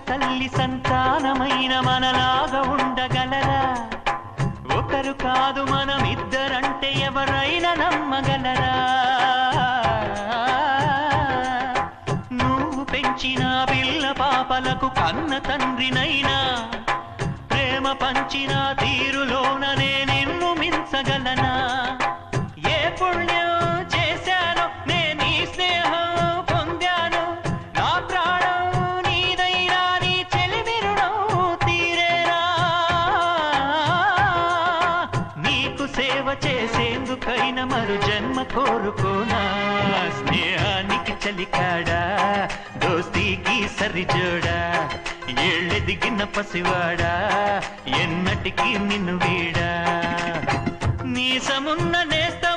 తల్లి సంతానమైన మనలాగా ఉండగలరా? ఒకరు కాదు మనమిద్దరంటే ఎవరైనా నమ్మగలరా? నువ్వు పెంచిన పిల్ల పాపలకు కన్న తండ్రినైనా ప్రేమ పంచిన తీరులోననే నిన్ను మించగలనా? ఏ పుణ్యం చేశానో నేను ఈ స్నేహం పొందాను, నా ప్రాణం నీదైనా నీ చెలిమి రుణం తీరేనా? నీకు సేవ చేసేందుకైనా మరు జన్మ కోరుకోనా? స్నేహానికి చలికాడా, దోస్తీకి సరిజోడా, ఏళ్ళెదిగిన పసివాడా ఎన్నటికీ నిన్ను వీడా? నీసమున్న నేస్తా